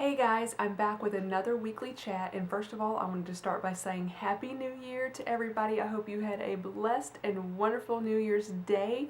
Hey guys, I'm back with another weekly chat, and first of all I wanted to start by saying Happy New Year to everybody. I hope you had a blessed and wonderful New Year's Day.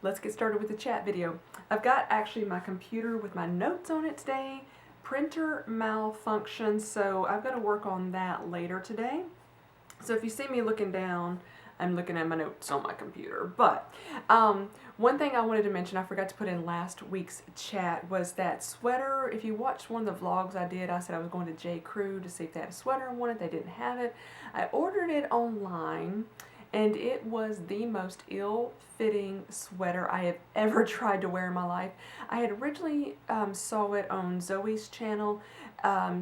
Let's get started with the chat video. I've got actually my computer with my notes on it today. Printer malfunction, so I've got to work on that later today. So if you see me looking down, I'm looking at my notes on my computer. But one thing I wanted to mention, I forgot to put in last week's chat, was that sweater. If you watched one of the vlogs I did, I said I was going to J. Crew to see if they had a sweater I wanted. They didn't have it. I ordered it online, and it was the most ill-fitting sweater I have ever tried to wear in my life. I had originally saw it on Zoe's channel.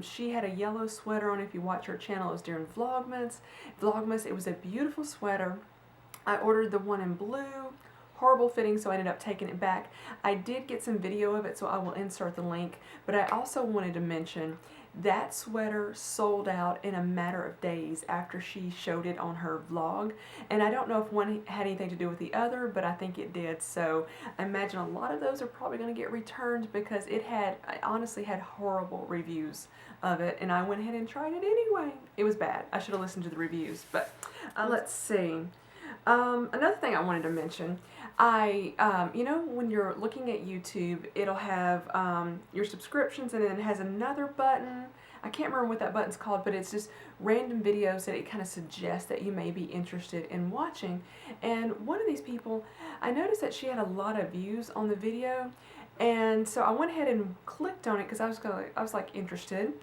She had a yellow sweater on. If you watch her channel, it was during Vlogmas. It was a beautiful sweater. I ordered the one in blue. Horrible fitting, so I ended up taking it back. I did get some video of it, so I will insert the link. But I also wanted to mention that sweater sold out in a matter of days after she showed it on her vlog. And I don't know if one had anything to do with the other, but I think it did. So I imagine a lot of those are probably going to get returned because I honestly had horrible reviews of it. And I went ahead and tried it anyway. It was bad. I should have listened to the reviews. But let's see. Another thing I wanted to mention, you know, when you're looking at YouTube, it'll have your subscriptions, and then it has another button. I can't remember what that button's called, but it's just random videos that it kind of suggests that you may be interested in watching. And one of these people, I noticed that she had a lot of views on the video, and so I went ahead and clicked on it because I was like interested,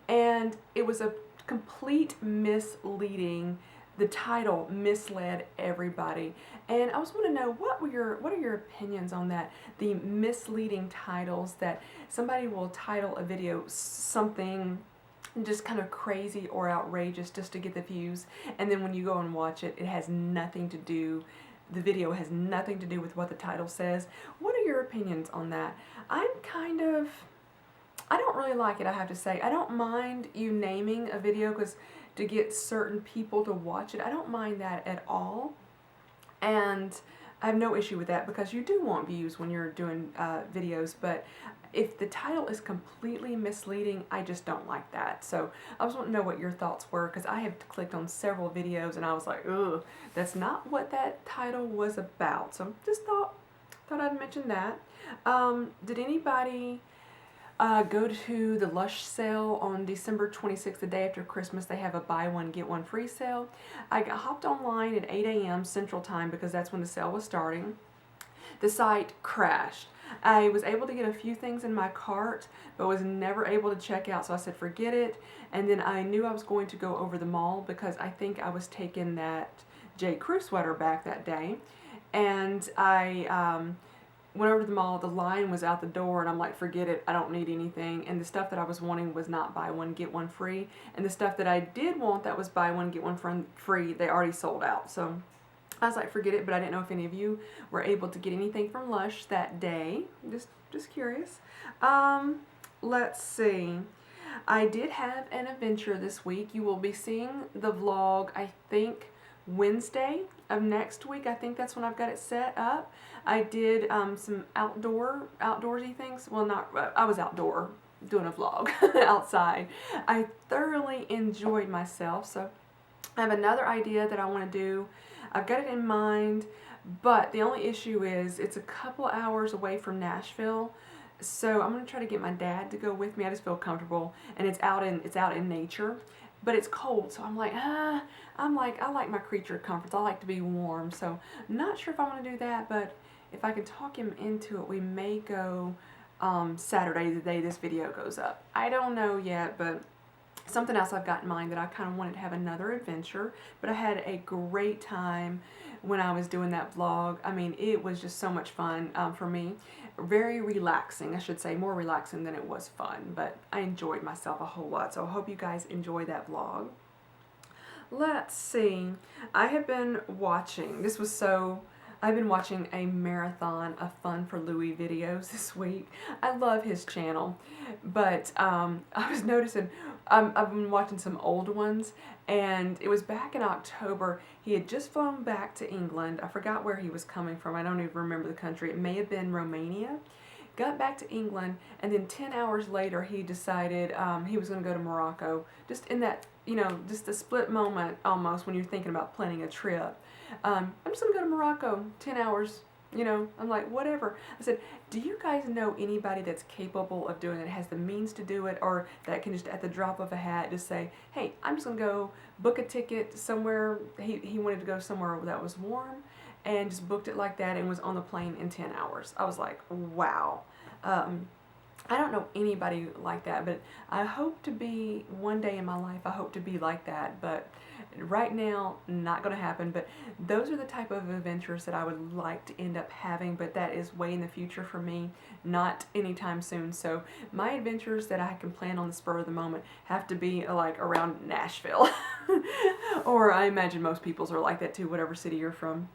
and it was a complete misleading. The title misled everybody, and I was want to know what are your opinions on that? The misleading titles that somebody will title a video something just kind of crazy or outrageous just to get the views, and then when you go and watch it, it has nothing to do. The video has nothing to do with what the title says. What are your opinions on that? I don't really like it, I have to say. I don't mind you naming a video because to get certain people to watch it, I don't mind that at all. And I have no issue with that because you do want views when you're doing videos, but if the title is completely misleading, I just don't like that. So I just want to know what your thoughts were, because I have clicked on several videos and I was like, ugh, that's not what that title was about. So just thought I'd mention that. Did anybody go to the Lush sale on December 26th, the day after Christmas? They have a buy one, get one free sale. I hopped online at 8 a.m. Central Time because that's when the sale was starting. The site crashed. I was able to get a few things in my cart, but was never able to check out, so I said forget it. And then I knew I was going to go over the mall because I think I was taking that J. Crew sweater back that day. And I went over to the mall. The line was out the door, and I'm like, forget it, I don't need anything. And the stuff that I was wanting was not buy one get one free, and the stuff that I did want that was buy one get one free, they already sold out. So I was like, forget it. But I didn't know if any of you were able to get anything from Lush that day. Just curious. Let's see. I did have an adventure this week. You will be seeing the vlog, I think, Wednesday of next week. I think that's when I've got it set up. I did some outdoorsy things. Well, I was outdoor doing a vlog outside. I thoroughly enjoyed myself. So I have another idea that I want to do. I've got it in mind, but the only issue is it's a couple hours away from Nashville. So I'm going to try to get my dad to go with me. I just feel comfortable, and it's out in nature. But it's cold, so I'm like, I like my creature comforts. I like to be warm, so I'm not sure if I want to do that, but if I can talk him into it, we may go Saturday, the day this video goes up. I don't know yet, but something else I've got in mind that I kind of wanted to have another adventure, but I had a great time when I was doing that vlog. I mean, it was just so much fun for me. Very relaxing, I should say, more relaxing than it was fun, but I enjoyed myself a whole lot, so I hope you guys enjoy that vlog. Let's see. I've been watching a marathon of Fun for Louie videos this week. I love his channel, but I was noticing, I've been watching some old ones, and it was back in October. He had just flown back to England. I forgot where he was coming from. I don't even remember the country. It may have been Romania. got back to England, and then 10 hours later he decided he was going to go to Morocco. Just in that, just a split moment almost when you're thinking about planning a trip. I'm just going to go to Morocco, 10 hours. I'm like, whatever. I said, do you guys know anybody that's capable of doing it, has the means to do it, or that can just at the drop of a hat just say, hey, I'm just going to go book a ticket somewhere. He wanted to go somewhere that was warm, and just booked it like that and was on the plane in 10 hours. I was like, wow. I don't know anybody like that, but I hope to be, one day in my life, I hope to be like that, but right now, not going to happen. But those are the type of adventures that I would like to end up having, but that is way in the future for me, not anytime soon. So my adventures that I can plan on the spur of the moment have to be like around Nashville. Or I imagine most people's are like that too, whatever city you're from.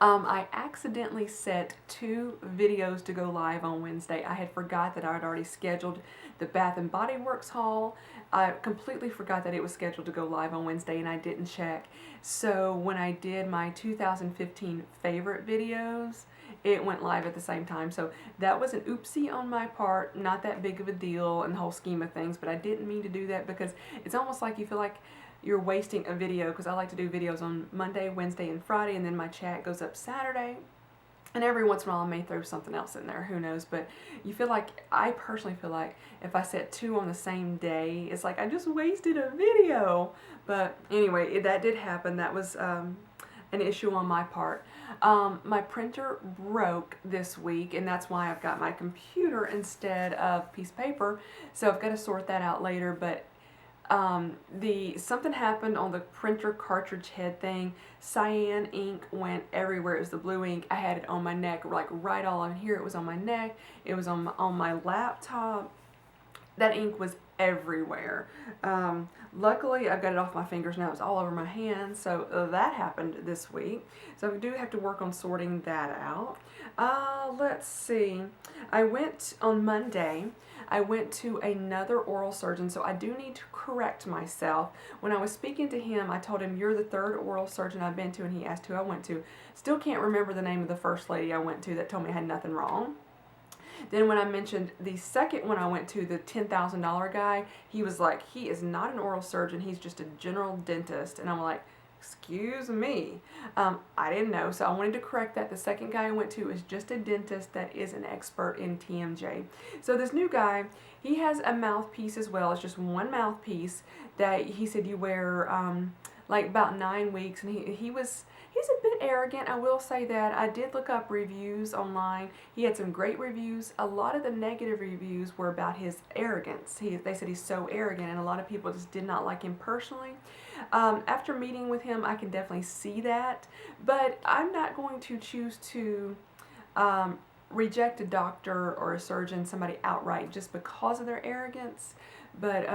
I accidentally set 2 videos to go live on Wednesday. I had forgot that I had already scheduled the Bath and Body Works haul. I completely forgot that it was scheduled to go live on Wednesday, and I didn't check. So when I did my 2015 favorite videos, it went live at the same time. So that was an oopsie on my part, not that big of a deal in the whole scheme of things, but I didn't mean to do that because it's almost like you feel like you're wasting a video, because I like to do videos on Monday, Wednesday, and Friday, and then my chat goes up Saturday. And every once in a while I may throw something else in there, who knows, but you feel like, I personally feel like if I set 2 on the same day, it's like I just wasted a video. But anyway, that did happen. That was an issue on my part. My printer broke this week, and that's why I've got my computer instead of piece of paper, so I've got to sort that out later. But something happened on the printer cartridge head thing. Cyan ink went everywhere. It was the blue ink. I had it on my neck, like right all on here. It was on my neck. It was on my laptop. That ink was everywhere. Luckily, I've got it off my fingers now. It's all over my hands. So that happened this week. So I do have to work on sorting that out. Let's see. I went on Monday. I went to another oral surgeon, so I do need to correct myself. When I was speaking to him, I told him, you're the 3rd oral surgeon I've been to, and he asked who I went to. Still can't remember the name of the first lady I went to that told me I had nothing wrong. Then when I mentioned the second one I went to, the $10,000 guy, he was like, he is not an oral surgeon, he's just a general dentist. And I'm like, excuse me. I didn't know, so I wanted to correct that. The second guy I went to is just a dentist that is an expert in TMJ. So this new guy, he has a mouthpiece as well. It's just one mouthpiece that he said you wear like about 9 weeks, and he's a bit arrogant, I will say that. I did look up reviews online. He had some great reviews. A lot of the negative reviews were about his arrogance. They said he's so arrogant, and a lot of people just did not like him personally. After meeting with him, I can definitely see that, but I'm not going to choose to reject a doctor or a surgeon, somebody outright, just because of their arrogance. But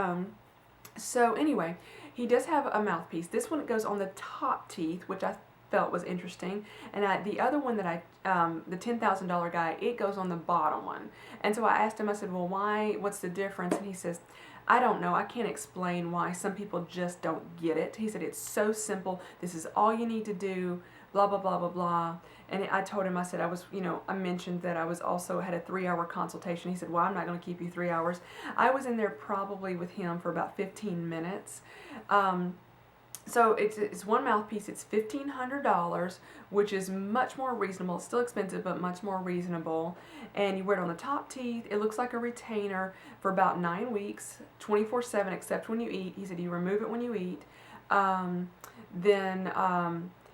so anyway, he does have a mouthpiece. This one goes on the top teeth, which I felt was interesting, and the other one that the $10,000 guy, it goes on the bottom one. And so I asked him, I said, well, what's the difference? And he says, I don't know, I can't explain why. Some people just don't get it. He said, it's so simple, this is all you need to do, blah blah blah blah blah. And I told him, I said, I mentioned that I was also had a 3-hour consultation. He said, well, I'm not going to keep you 3 hours. I was in there probably with him for about 15 minutes. So it's one mouthpiece. It's $1,500, which is much more reasonable. It's still expensive, but much more reasonable. And you wear it on the top teeth. It looks like a retainer for about 9 weeks, 24/7, except when you eat. He said you remove it when you eat. Then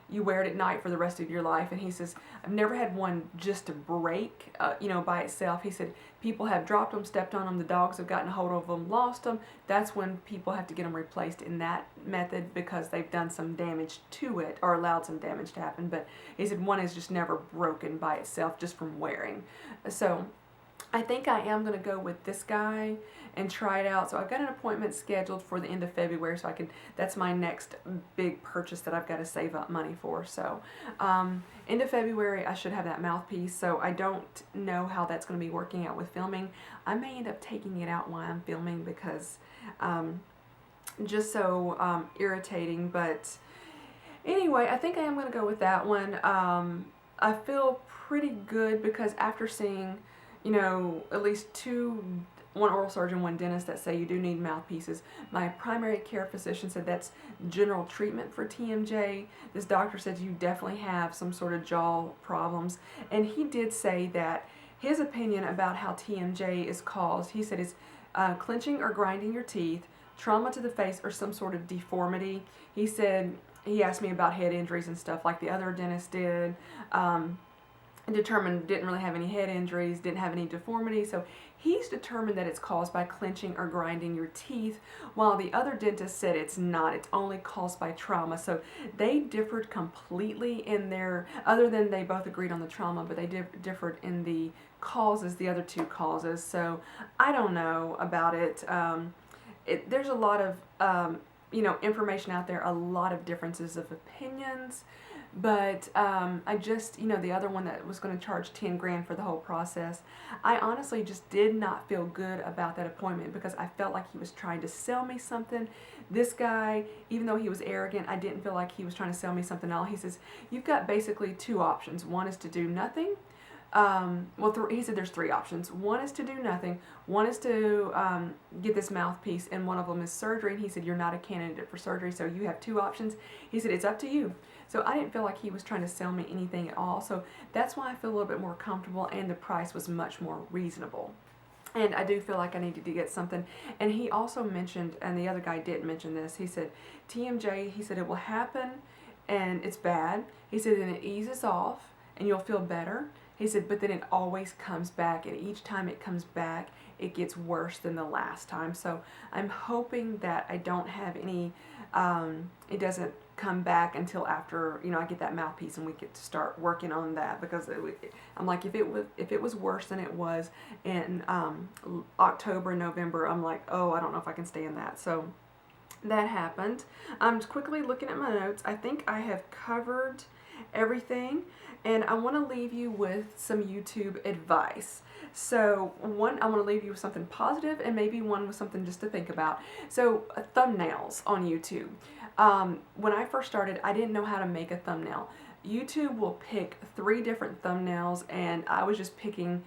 you wear it at night for the rest of your life. And he says, I've never had one just to break, by itself. He said, people have dropped them, stepped on them, the dogs have gotten a hold of them, lost them. That's when people have to get them replaced in that method because they've done some damage to it or allowed some damage to happen. But he said one is just never broken by itself just from wearing. So I think I am going to go with this guy and try it out. So I've got an appointment scheduled for the end of February, so that's my next big purchase that I've got to save up money for. So end of February I should have that mouthpiece. So I don't know how that's going to be working out with filming. I may end up taking it out while I'm filming because just so irritating. But anyway, I think I am going to go with that one. I feel pretty good because after seeing you know, at least one oral surgeon, one dentist that say you do need mouthpieces. My primary care physician said that's general treatment for TMJ. This doctor said you definitely have some sort of jaw problems. And he did say that his opinion about how TMJ is caused, he said it's clenching or grinding your teeth, trauma to the face, or some sort of deformity. He said, he asked me about head injuries and stuff like the other dentist did. Determined didn't really have any head injuries, didn't have any deformity, so he's determined that it's caused by clenching or grinding your teeth, while the other dentist said it's not, it's only caused by trauma. So they differed completely in their, other than they both agreed on the trauma, but they differed in the causes, the other two causes. So I don't know about it. There's a lot of you know, information out there, a lot of differences of opinions. But I just, you know, the other one that was going to charge 10 grand for the whole process, I honestly just did not feel good about that appointment because I felt like he was trying to sell me something. This guy, even though he was arrogant, I didn't feel like he was trying to sell me something else. He says, you've got basically two options. One is to do nothing. He said there's three options. One is to do nothing. One is to get this mouthpiece, and one of them is surgery. And he said, you're not a candidate for surgery, so you have two options. He said, it's up to you. So I didn't feel like he was trying to sell me anything at all. So that's why I feel a little bit more comfortable, and the price was much more reasonable. And I do feel like I needed to get something. And he also mentioned, and the other guy didn't mention this, he said, TMJ, he said, it will happen and it's bad. He said, then it eases off and you'll feel better. He said, but then it always comes back, and each time it comes back, it gets worse than the last time. So I'm hoping that I don't have any, it doesn't come back until after, you know, I get that mouthpiece and we get to start working on that, because I'm like, if it was worse than it was in October, November, I'm like, oh, I don't know if I can stand that. So that happened. I'm just quickly looking at my notes. I think I have covered everything, and I want to leave you with some YouTube advice. So I want to leave you with something positive, and maybe one with something just to think about. So thumbnails on YouTube. When I first started, I didn't know how to make a thumbnail. YouTube will pick 3 different thumbnails, and I was just picking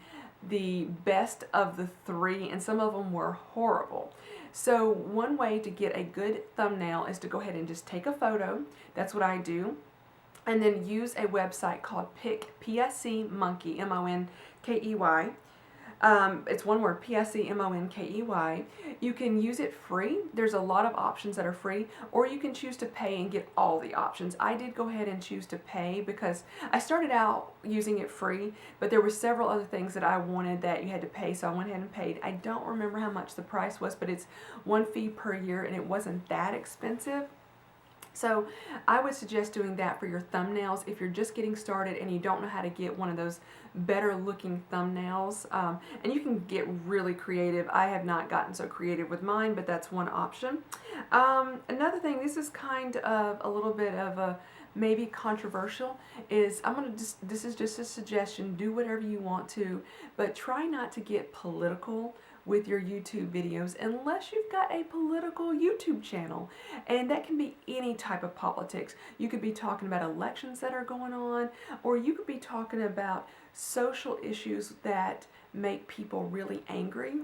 the best of the 3, and some of them were horrible. So one way to get a good thumbnail is to go ahead and just take a photo. That's what I do. And then use a website called Pick, P-S-C-Monkey, M-O-N-K-E-Y. It's one word, P-S-C-M-O-N-K-E-Y. You can use it free. There's a lot of options that are free, or you can choose to pay and get all the options. I did go ahead and choose to pay because I started out using it free, but there were several other things that I wanted that you had to pay, so I went ahead and paid. I don't remember how much the price was, but it's one fee per year, and it wasn't that expensive. So I would suggest doing that for your thumbnails if you're just getting started and you don't know how to get one of those better looking thumbnails. And you can get really creative. I have not gotten so creative with mine, but that's one option. Another thing, this is kind of a little bit of a maybe controversial, is this is just a suggestion. Do whatever you want to, but try not to get political with your YouTube videos unless you've got a political YouTube channel, and that can be any type of politics. You could be talking about elections that are going on, or you could be talking about social issues that make people really angry.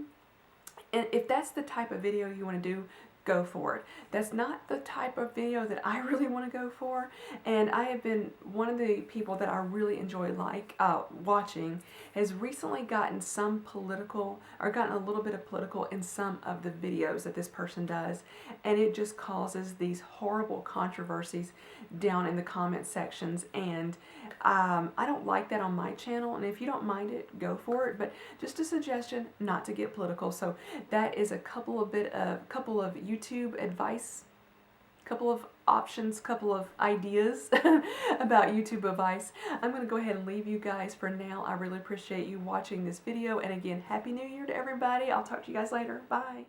And if that's the type of video you want to do, go for it. That's not the type of video that I really want to go for, and I have been one of the people that I really enjoy watching has recently gotten some political, or gotten a little bit of political in some of the videos that this person does, and it just causes these horrible controversies down in the comment sections, and I don't like that on my channel. And if you don't mind it, go for it, but just a suggestion not to get political. So that is a couple of YouTube advice, couple of options, couple of ideas about YouTube advice. I'm going to go ahead and leave you guys for now. I really appreciate you watching this video, and again, Happy New Year to everybody. I'll talk to you guys later. Bye.